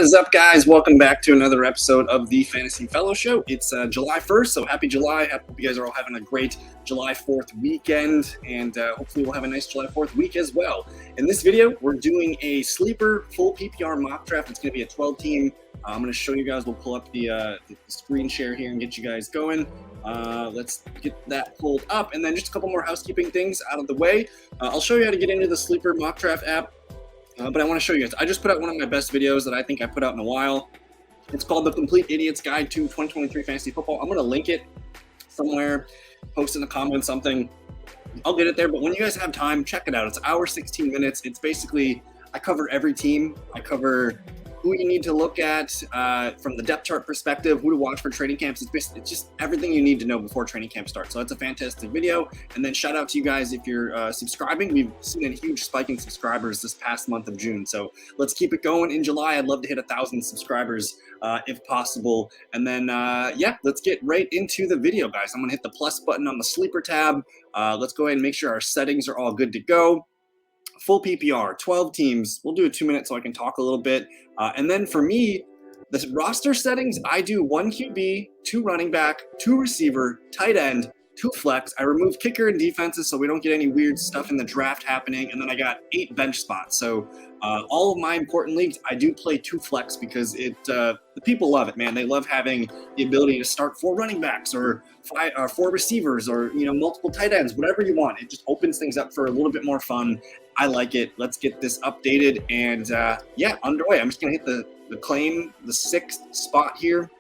is up, guys? Welcome back to another episode of the Fantasy Fellow Show. It's July 1st, so happy July. I hope you guys are all having a great July 4th weekend, and hopefully we'll have a nice July 4th week as well. In this video, we're doing a Sleeper full PPR mock draft. It's going to be a 12-team. I'm going to show you guys. We'll pull up the screen share here and get you guys going. Let's get that pulled up, and then just a couple more housekeeping things out of the way. I'll show you how to get into the Sleeper mock draft app. But I want to show you guys. I just put out one of my best videos that I think I put out in a while. It's called The Complete Idiot's Guide to 2023 Fantasy Football. I'm going to link it somewhere, post in the comments, something. I'll get it there. But when you guys have time, check it out. It's an hour, 16 minutes. It's basically, I cover every team. I cover who you need to look at from the depth chart perspective, who to watch for training camps. It's just everything you need to know before training camp starts. So that's a fantastic video. And then shout out to you guys if you're subscribing. We've seen a huge spike in subscribers this past month of June. So let's keep it going in July. I'd love to hit 1,000 subscribers if possible. And then, yeah, let's get right into the video, guys. I'm going to hit the plus button on the Sleeper tab. Let's go ahead and make sure our settings are all good to go. Full PPR, 12 teams. We'll do a 2 minutes so I can talk a little bit. And then for me, the roster settings, I do 1 QB, 2 running back, 2 receiver, tight end, 2 flex. I remove kicker and defenses so we don't get any weird stuff in the draft happening. And then I got 8 bench spots. So all of my important leagues, I do play 2 flex because the people love it, man. They love having the ability to start 4 running backs or 4 receivers or multiple tight ends, whatever you want. It just opens things up for a little bit more fun. I like it. Let's get this updated and yeah, underway. I'm just gonna hit the claim, the 6th spot here.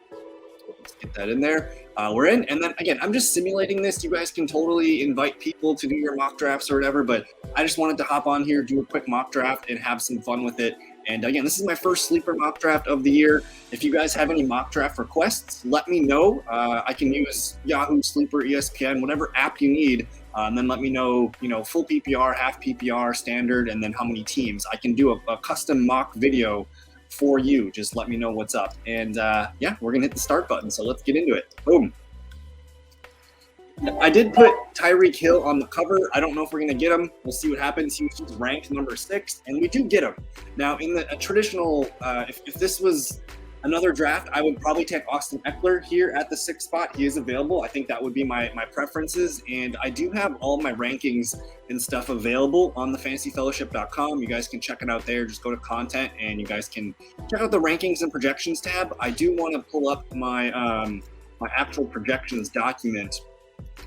Let's get that in there. We're in, and then again, I'm just simulating this. You guys can totally invite people to do your mock drafts or whatever, but I just wanted to hop on here, do a quick mock draft, and have some fun with it. And again, this is my first Sleeper mock draft of the year. If you guys have any mock draft requests, let me know. I can use Yahoo, Sleeper, ESPN, whatever app you need. And then let me know, full PPR, half PPR, standard, and then how many teams. I can do a custom mock video for you. Just let me know what's up. And yeah, we're going to hit the start button. So let's get into it. Boom. I did put Tyreek Hill on the cover. I don't know if we're going to get him. We'll see what happens. He was ranked number 6, and we do get him. Now, in the traditional, if this was another draft, I would probably take Austin Eckler here at the 6th spot. He is available. I think that would be my preferences. And I do have all my rankings and stuff available on the fantasyfellowship.com. You guys can check it out there. Just go to content and you guys can check out the rankings and projections tab. I do want to pull up my my actual projections document.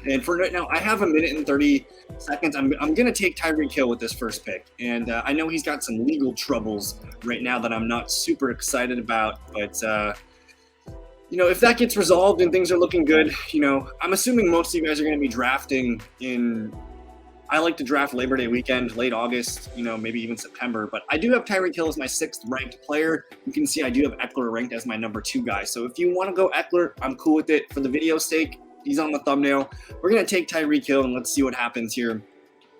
And for right now, I have 1 minute and 30 seconds. I'm going to take Tyreek Hill with this first pick. And I know he's got some legal troubles right now that I'm not super excited about. But, if that gets resolved and things are looking good, I'm assuming most of you guys are going to be drafting I like to draft Labor Day weekend, late August, maybe even September. But I do have Tyreek Hill as my 6th ranked player. You can see I do have Eckler ranked as my number 2 guy. So if you want to go Eckler, I'm cool with it. For the video's sake, he's on the thumbnail. We're going to take Tyreek Hill, and let's see what happens here.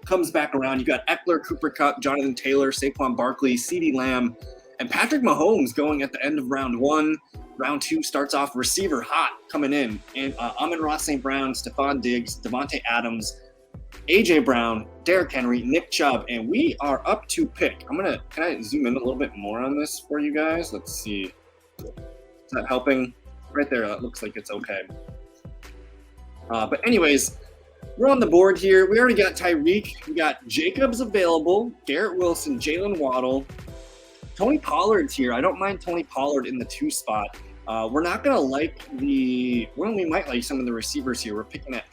Comes back around. You got Eckler, Cooper Kupp, Jonathan Taylor, Saquon Barkley, CeeDee Lamb, and Patrick Mahomes going at the end of round 1. Round 2 starts off receiver hot coming in. And Amon-Ra St. Brown, Stephon Diggs, Devontae Adams, A.J. Brown, Derrick Henry, Nick Chubb, and we are up to pick. Can I zoom in a little bit more on this for you guys? Let's see. Is that helping? Right there, that looks like it's okay. But anyways, we're on the board here. We already got Tyreek. We got Jacobs available, Garrett Wilson, Jalen Waddle. Tony Pollard's here. I don't mind Tony Pollard in the 2 spot. We're not going to like we might like some of the receivers here. We're picking at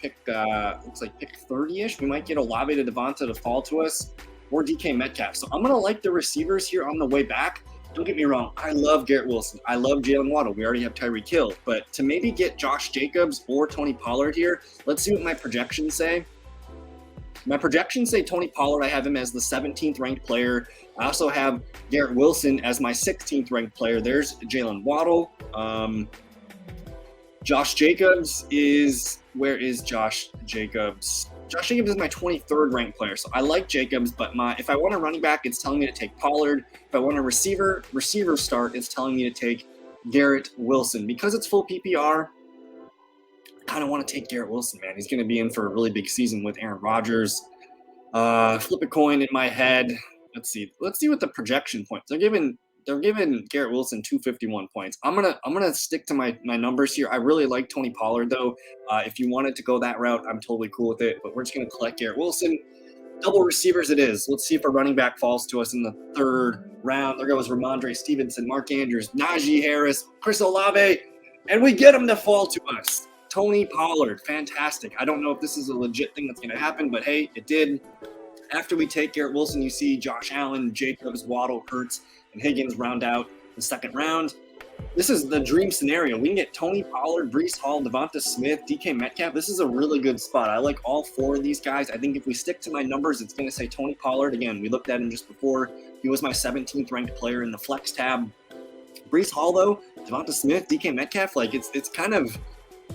looks like pick 30-ish. We might get Olave to Devonta to fall to us, or DK Metcalf. So I'm going to like the receivers here on the way back. Don't get me wrong. I love Garrett Wilson. I love Jalen Waddle. We already have Tyreek Hill. But to maybe get Josh Jacobs or Tony Pollard here, let's see what my projections say. My projections say Tony Pollard, I have him as the 17th ranked player. I also have Garrett Wilson as my 16th ranked player. There's Jalen Waddle. Josh Jacobs where is Josh Jacobs? Josh Jacobs is my 23rd ranked player. So I like Jacobs, but if I want a running back, it's telling me to take Pollard. If I want a receiver start, it's telling me to take Garrett Wilson. Because it's full PPR, I kind of want to take Garrett Wilson, man. He's going to be in for a really big season with Aaron Rodgers. Flip a coin in my head. Let's see what the projection points. They're giving they're giving Garrett Wilson 251 points. I'm gonna stick to my numbers here. I really like Tony Pollard though. If you wanted to go that route, I'm totally cool with it. But we're just gonna collect Garrett Wilson. Double receivers it is. Let's see if a running back falls to us in the 3rd round. There goes Ramondre Stevenson, Mark Andrews, Najee Harris, Chris Olave, and we get him to fall to us. Tony Pollard, fantastic. I don't know if this is a legit thing that's going to happen, but hey, it did. After we take Garrett Wilson, you see Josh Allen, Jacobs, Waddle, Hurts, and Higgins round out the 2nd round. This is the dream scenario. We can get Tony Pollard, Breece Hall, Devonta Smith, DK Metcalf. This is a really good spot. I like all 4 of these guys. I think if we stick to my numbers, it's going to say Tony Pollard. Again, we looked at him just before. He was my 17th ranked player in the flex tab. Breece Hall, though, Devonta Smith, DK Metcalf, like it's kind of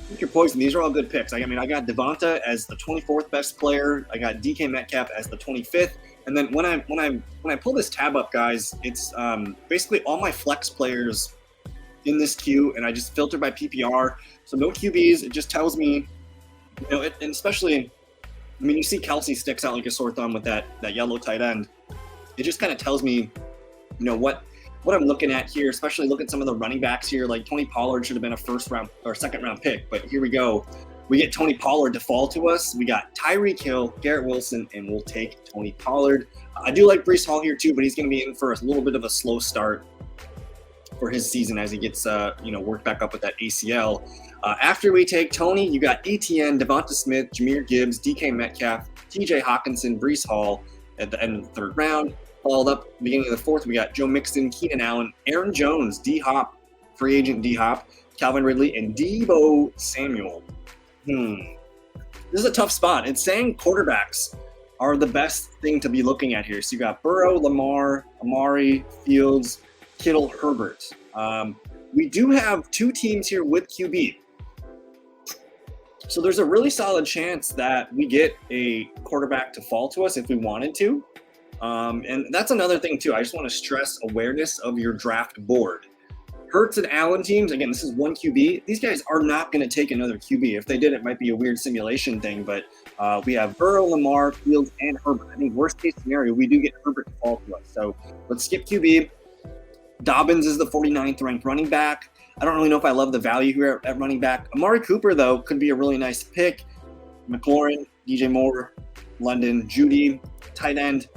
pick your poison. These are all good picks. I mean, I got Devonta as the 24th best player. I got DK Metcalf as the 25th. And then when I pull this tab up, guys, it's basically all my flex players in this queue, and I just filter by PPR. So no QBs. It just tells me, and especially, I mean, you see Kelsey sticks out like a sore thumb with that yellow tight end. It just kind of tells me, what I'm looking at here, especially look at some of the running backs here. Like Tony Pollard should have been a 1st round or 2nd round pick, but here we go. We get Tony Pollard to fall to us. We got Tyreek Hill, Garrett Wilson, and we'll take Tony Pollard. I do like Breece Hall here too, but he's going to be in for a little bit of a slow start for his season as he gets worked back up with that ACL. After we take Tony, you got ETN, Devonta Smith, Jahmyr Gibbs, DK Metcalf, TJ Hawkinson, Breece Hall at the end of the 3rd round. Followed up beginning of the 4th, we got Joe Mixon, Keenan Allen, Aaron Jones, D-Hop, free agent D-Hop, Calvin Ridley, and Deebo Samuel. This is a tough spot. It's saying quarterbacks are the best thing to be looking at here. So you got Burrow, Lamar, Amari, Fields, Kittle, Herbert. We do have 2 teams here with QB. So there's a really solid chance that we get a quarterback to fall to us if we wanted to. And that's another thing too. I just want to stress awareness of your draft board. Hurts and Allen teams, again, this is 1 QB. These guys are not going to take another QB. If they did, it might be a weird simulation thing, but we have Burrow, Lamar, Fields, and Herbert. I think worst case scenario, we do get Herbert to fall to us. So let's skip QB. Dobbins is the 49th ranked running back. I don't really know if I love the value here at running back. Amari Cooper, though, could be a really nice pick. McLaurin, DJ Moore, London, Judy, tight end.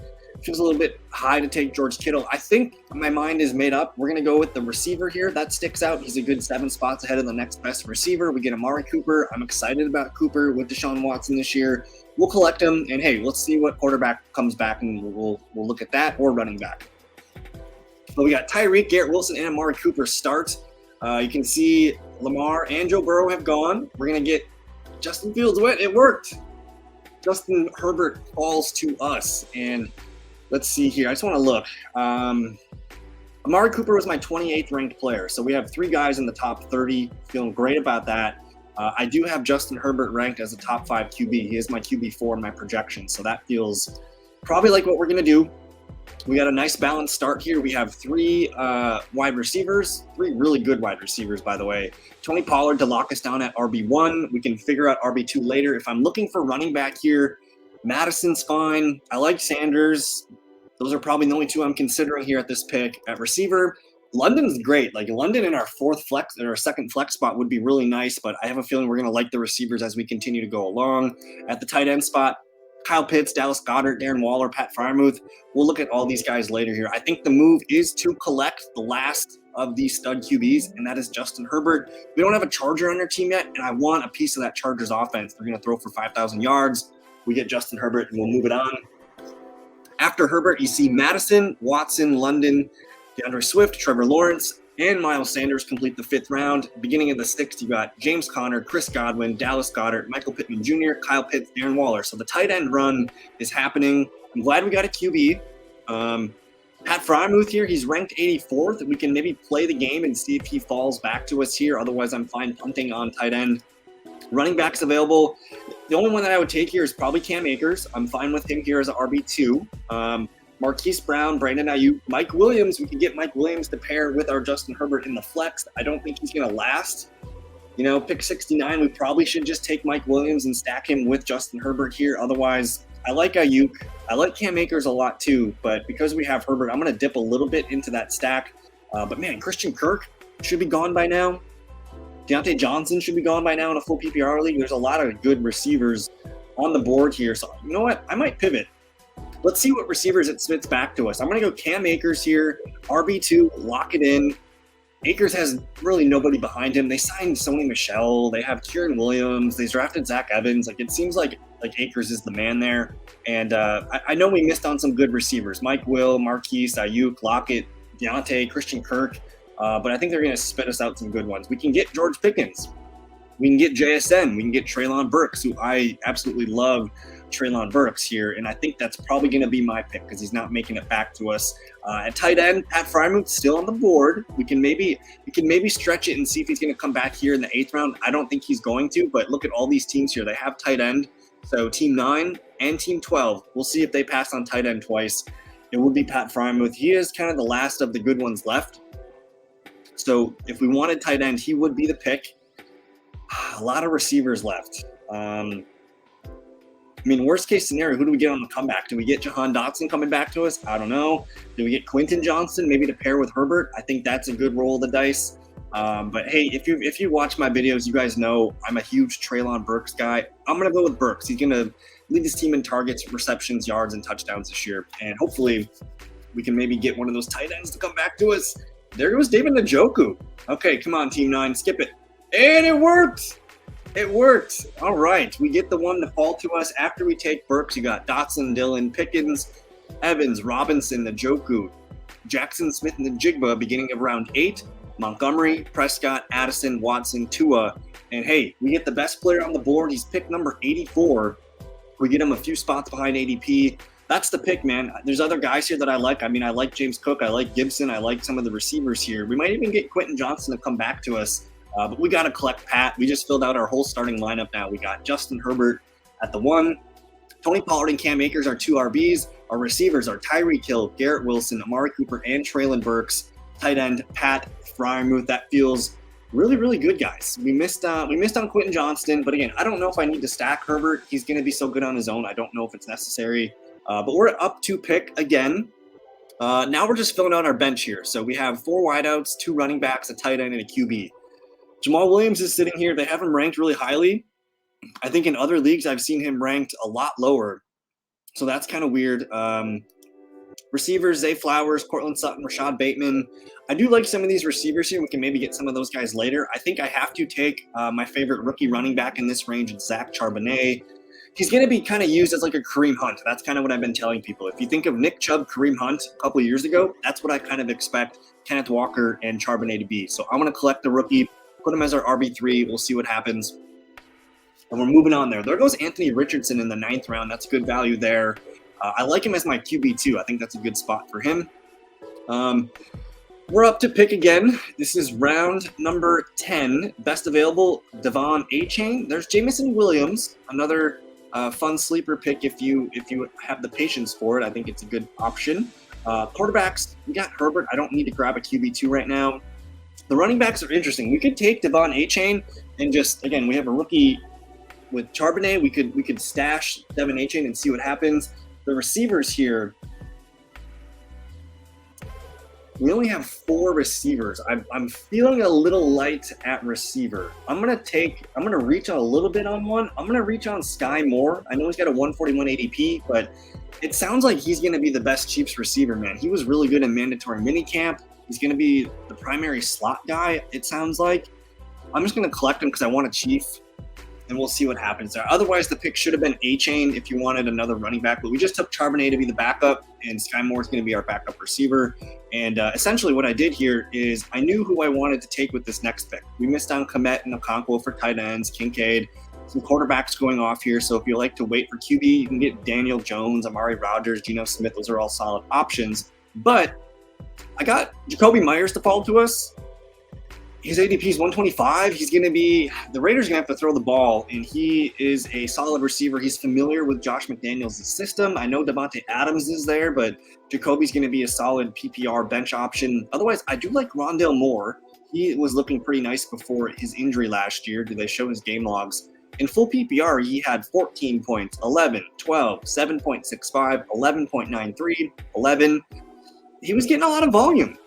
Feels a little bit high to take George Kittle. I think my mind is made up. We're going to go with the receiver here. That sticks out. He's a good 7 spots ahead of the next best receiver. We get Amari Cooper. I'm excited about Cooper with Deshaun Watson this year. We'll collect him, and hey, let's see what quarterback comes back, and we'll look at that, or running back. But we got Tyreek, Garrett Wilson, and Amari Cooper start. You can see Lamar and Joe Burrow have gone. We're going to get Justin Fields. It worked. Justin Herbert falls to us, and let's see here. I just want to look. Amari Cooper was my 28th ranked player. So we have 3 guys in the top 30. Feeling great about that. I do have Justin Herbert ranked as a top 5 QB. He is my QB4 in my projection. So that feels probably like what we're going to do. We got a nice balanced start here. We have 3 wide receivers, 3 really good wide receivers, by the way. Tony Pollard to lock us down at RB1. We can figure out RB2 later. If I'm looking for running back here, Madison's fine. I like Sanders. Those are probably the only 2 I'm considering here at this pick. At receiver, London's great. Like London in our 4th flex or our 2nd flex spot would be really nice, but I have a feeling we're going to like the receivers as we continue to go along. At the tight end spot, Kyle Pitts, Dallas Goedert, Darren Waller, Pat Freiermuth. We'll look at all these guys later here. I think the move is to collect the last of these stud QBs, and that is Justin Herbert. We don't have a Charger on our team yet, and I want a piece of that Chargers offense. They're going to throw for 5,000 yards. We get Justin Herbert, and we'll move it on. After Herbert, you see Madison, Watson, London, DeAndre Swift, Trevor Lawrence, and Miles Sanders complete the 5th round. Beginning of the 6th, you got James Conner, Chris Godwin, Dallas Goedert, Michael Pittman Jr., Kyle Pitts, Darren Waller. So the tight end run is happening. I'm glad we got a QB. Pat Freiermuth here, he's ranked 84th. We can maybe play the game and see if he falls back to us here. Otherwise, I'm fine punting on tight end. Running backs available. The only one that I would take here is probably Cam Akers. I'm fine with him here as an RB2. Marquise Brown, Brandon Ayuk, Mike Williams. We could get Mike Williams to pair with our Justin Herbert in the flex. I don't think he's going to last. Pick 69, we probably should just take Mike Williams and stack him with Justin Herbert here. Otherwise, I like Ayuk. I like Cam Akers a lot too, but because we have Herbert, I'm going to dip a little bit into that stack. But man, Christian Kirk should be gone by now. Deontay Johnson should be gone by now in a full PPR league. There's a lot of good receivers on the board here. So you know what? I might pivot. Let's see what receivers it spits back to us. I'm going to go Cam Akers here. RB2, lock it in. Akers has really nobody behind him. They signed Sony Michel. They have Kieran Williams. They drafted Zach Evans. Like, it seems like Akers is the man there. And I know we missed on some good receivers. Mike Will, Marquise, Ayuk, Lockett, Deontay, Christian Kirk. But I think they're going to spit us out some good ones. We can get George Pickens. We can get JSN. We can get Treylon Burks, who I absolutely love Treylon Burks here. And I think that's probably going to be my pick because he's not making it back to us. At tight end, Pat Freiermuth still on the board. We can maybe stretch it and see if he's going to come back here in the 8th round. I don't think he's going to, but look at all these teams here. They have tight end. So team 9 and team 12. We'll see if they pass on tight end twice. It would be Pat Freiermuth. He is kind of the last of the good ones left. So if we wanted tight end, he would be the pick. A lot of receivers left. I mean, worst case scenario, who do we get on the comeback? Do we get Jahan Dotson coming back to us? I don't know. Do we get Quentin Johnston, maybe to pair with Herbert? I think that's a good roll of the dice. But hey, if you watch my videos, you guys know I'm a huge Treylon Burks guy. I'm going to go with Burks. He's going to lead his team in targets, receptions, yards, and touchdowns this year. And hopefully we can maybe get one of those tight ends to come back to us. There goes David Njoku. Okay, come on, Team 9, skip it. And it worked. It worked. All right, we get the one to fall to us after we take Burks. You got Dotson, Dillon, Pickens, Evans, Robinson, Njoku, Jackson Smith, and Jigba beginning of round 8. Montgomery, Prescott, Addison, Watson, Tua. And hey, we get the best player on the board. He's pick number 84. We get him a few spots behind ADP. That's the pick, man. There's other guys here that I like. I mean, I like James Cook. I like Gibson. I like some of the receivers here. We might even get Quentin Johnston to come back to us. But we got to collect Pat. We just filled out our whole starting lineup now. We got Justin Herbert at the 1. Tony Pollard and Cam Akers are 2 RBs. Our receivers are Tyreek Hill, Garrett Wilson, Amari Cooper, and Treylon Burks. Tight end, Pat Freiermuth. That feels really, really good, guys. We missed on Quentin Johnston. But again, I don't know if I need to stack Herbert. He's going to be so good on his own. I don't know if it's necessary. But we're up to pick again. Now we're just filling out our bench here. So we have 4 wideouts, 2 running backs, a tight end, and a QB. Jamal Williams is sitting here. They have him ranked really highly. I think in other leagues, I've seen him ranked a lot lower. So that's kind of weird. Receivers, Zay Flowers, Cortland Sutton, Rashad Bateman. I do like some of these receivers here. We can maybe get some of those guys later. I think I have to take my favorite rookie running back in this range, Zach Charbonnet. He's going to be kind of used as like a Kareem Hunt. That's kind of what I've been telling people. If you think of Nick Chubb, Kareem Hunt a couple of years ago, that's what I kind of expect Kenneth Walker and Charbonnet to be. So I'm going to collect the rookie, put him as our RB3. We'll see what happens. And we're moving on there. There goes Anthony Richardson in the 9th round. That's good value there. I like him as my QB2. I think that's a good spot for him. We're up to pick again. This is round number 10. Best available, Devon A-Chain. There's Jamison Williams, another fun sleeper pick if you have the patience for it. I think it's a good option. Quarterbacks, we got Herbert. I don't need to grab a QB2 right now. The running backs are interesting. We could take Devon A-Chain and just, again, we have a rookie with Charbonnet. We could stash Devon A-Chain and see what happens. The receivers here, we only have 4 receivers. I'm feeling a little light at receiver. I'm gonna reach on a little bit on one. I'm gonna reach on Sky Moore. I know he's got a 141 ADP, but it sounds like he's gonna be the best Chiefs receiver, man. He was really good in mandatory minicamp. He's gonna be the primary slot guy, it sounds like. I'm just gonna collect him because I want a Chief, and we'll see what happens there. Otherwise, the pick should have been A-Chain if you wanted another running back, but we just took Charbonnet to be the backup, and Sky Moore is going to be our backup receiver. And essentially what I did here is I knew who I wanted to take with this next pick. We missed on Komet and Okonkwo for tight ends, Kincaid, some quarterbacks going off here. So if you like to wait for QB, you can get Daniel Jones, Amari Rodgers, Geno Smith. Those are all solid options. But I got Jacoby Myers to fall to us. His ADP is 125. He's going to be – the Raiders are going to have to throw the ball, and he is a solid receiver. He's familiar with Josh McDaniels' system. I know Devontae Adams is there, but Jacoby's going to be a solid PPR bench option. Otherwise, I do like Rondale Moore. He was looking pretty nice before his injury last year. Do they show his game logs? In full PPR, he had 14 points, 11, 12, 7.65, 11.93, 11. He was getting a lot of volume.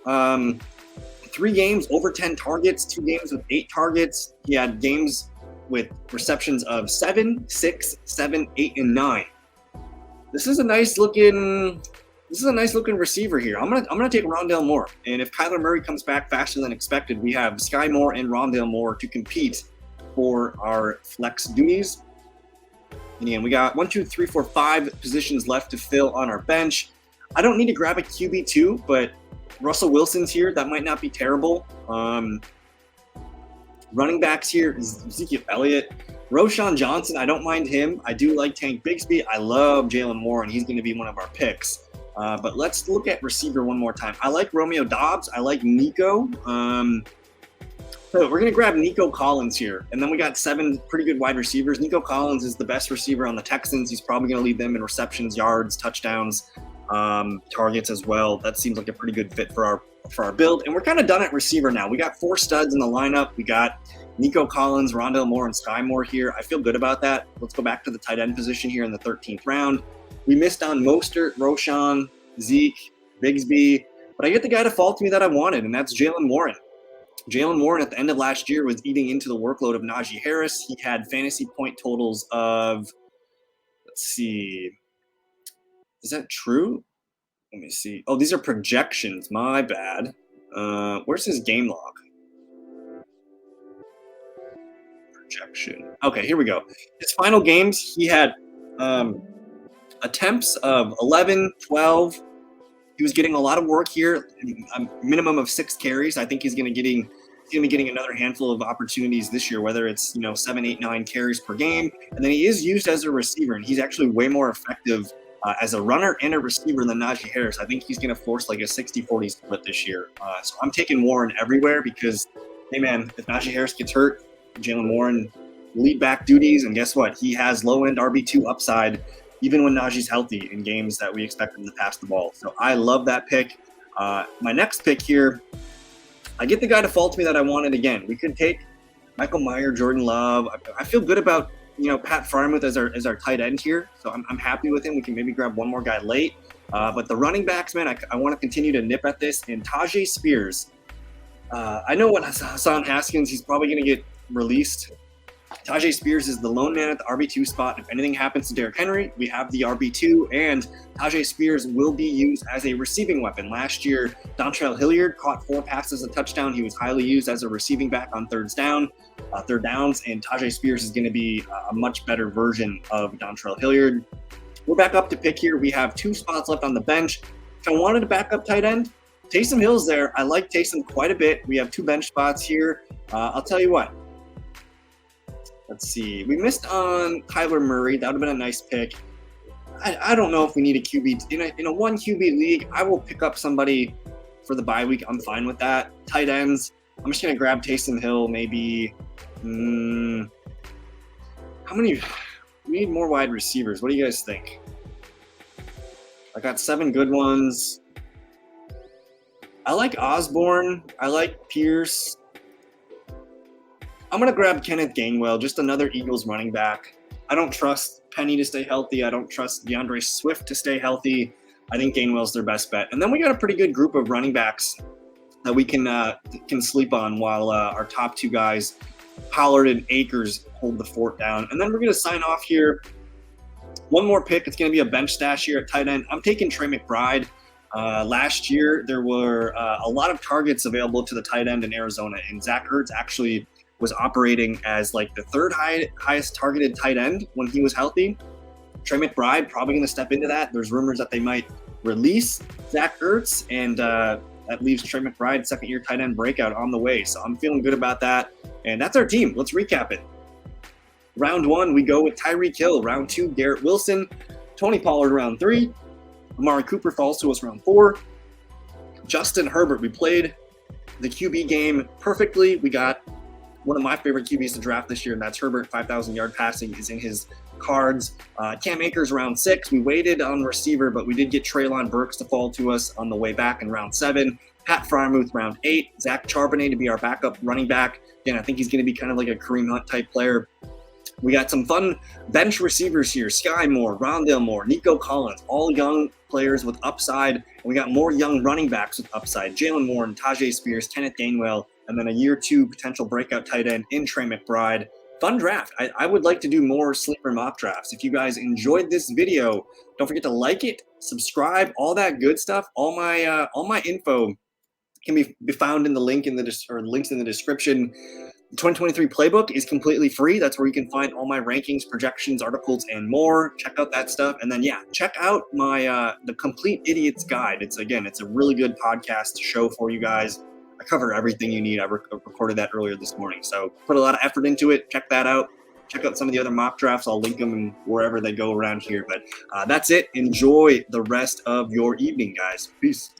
3 games over 10 targets, 2 games with 8 targets. He had games with receptions of 7, 6, 7, 8, and 9. This is a nice looking receiver here. I'm gonna take Rondale Moore. And if Kyler Murray comes back faster than expected, we have Sky Moore and Rondale Moore to compete for our flex duties. And again, we got 1, 2, 3, 4, 5 positions left to fill on our bench. I don't need to grab a QB2, but Russell Wilson's here. That might not be terrible. Running backs here is Ezekiel Elliott. Roshan Johnson, I don't mind him. I do like Tank Bigsby. I love Jalen Warren. He's going to be one of our picks. But let's look at receiver one more time. I like Romeo Doubs. I like Nico. So we're going to grab Nico Collins here. And then we got 7 pretty good wide receivers. Nico Collins is the best receiver on the Texans. He's probably going to lead them in receptions, yards, touchdowns, targets as well. That seems like a pretty good fit for our build. And we're kind of done at receiver now. We got 4 studs in the lineup. We got Nico Collins, Rondale Moore, and Sky Moore here. I feel good about that. Let's go back to the tight end position here in the 13th round. We missed on Mostert, Roshan, Zeke, Bigsby, but I get the guy to fall to me that I wanted, and that's Jalen Warren. Jalen Warren at the end of last year was eating into the workload of Najee Harris. He had fantasy point totals of, let's see, is that true? Let me see. Oh, these are projections. My bad. Where's his game log? Projection. Okay, here we go. His final games, he had attempts of 11, 12. He was getting a lot of work here, a minimum of 6 carries. I think he's going to be getting another handful of opportunities this year, whether it's 7, 8, 9 carries per game. And then he is used as a receiver, and he's actually way more effective as a runner and a receiver than Najee Harris. I think he's going to force like a 60-40 split this year. So I'm taking Warren everywhere because, hey man, if Najee Harris gets hurt, Jalen Warren lead back duties, and guess what? He has low-end RB2 upside even when Najee's healthy in games that we expect him to pass the ball. So I love that pick. My next pick here, I get the guy to fall to me that I wanted again. We could take Michael Mayer, Jordan Love. I feel good about Pat Freiermuth as our tight end here. So I'm happy with him. We can maybe grab one more guy late. But the running backs, man, I want to continue to nip at this. And Tajay Spears, I know what Hassan Haskins, he's probably going to get released. Tajay Spears is the lone man at the RB2 spot. If anything happens to Derrick Henry, we have the RB2, and Tajay Spears will be used as a receiving weapon. Last year, Dontrell Hilliard caught 4 passes, a touchdown. He was highly used as a receiving back on third downs, and Tajay Spears is going to be a much better version of Dontrell Hilliard. We're back up to pick here. We have 2 spots left on the bench. If I wanted a backup tight end, Taysom Hill's there. I like Taysom quite a bit. We have 2 bench spots here. I'll tell you what. Let's see. We missed on Kyler Murray. That would have been a nice pick. I don't know if we need a QB. In a 1 QB league, I will pick up somebody for the bye week. I'm fine with that. Tight ends, I'm just going to grab Taysom Hill maybe. How many? We need more wide receivers. What do you guys think? I got 7 good ones. I like Osborne. I like Pierce. I'm going to grab Kenneth Gainwell, just another Eagles running back. I don't trust Penny to stay healthy. I don't trust DeAndre Swift to stay healthy. I think Gainwell's their best bet. And then we got a pretty good group of running backs that we can sleep on while our top 2 guys, Pollard and Akers, hold the fort down. And then we're going to sign off here. One more pick. It's going to be a bench stash here at tight end. I'm taking Trey McBride. Last year, there were a lot of targets available to the tight end in Arizona, and Zach Ertz actually was operating as like the 3rd highest targeted tight end when he was healthy. Trey McBride probably going to step into that. There's rumors that they might release Zach Ertz, and that leaves Trey McBride, 2nd-year tight end breakout on the way. So I'm feeling good about that. And that's our team. Let's recap it. Round 1, we go with Tyreek Hill. Round 2, Garrett Wilson. Tony Pollard, round 3. Amari Cooper falls to us round 4. Justin Herbert. We played the QB game perfectly. We got one of my favorite QBs to draft this year, and that's Herbert. 5,000-yard passing is in his cards. Cam Akers, round 6. We waited on receiver, but we did get Treylon Burks to fall to us on the way back in round 7. Pat Freiermuth, round 8. Zach Charbonnet to be our backup running back. Again, I think he's going to be kind of like a Kareem Hunt type player. We got some fun bench receivers here. Sky Moore, Rondale Moore, Nico Collins, all young players with upside, and we got more young running backs with upside. Jalen Warren, Tajay Spears, Kenneth Gainwell, and then a year 2 potential breakout tight end in Trey McBride. Fun draft. I would like to do more sleeper mock drafts. If you guys enjoyed this video, don't forget to like it, subscribe, all that good stuff. All my info can be found in the links in the description. The 2023 playbook is completely free. That's where you can find all my rankings, projections, articles, and more. Check out that stuff. And then, yeah, check out my the Complete Idiot's Guide. It's a really good podcast show for you guys. I cover everything you need. I recorded that earlier this morning. So put a lot of effort into it. Check that out. Check out some of the other mock drafts. I'll link them wherever they go around here. But that's it. Enjoy the rest of your evening, guys. Peace.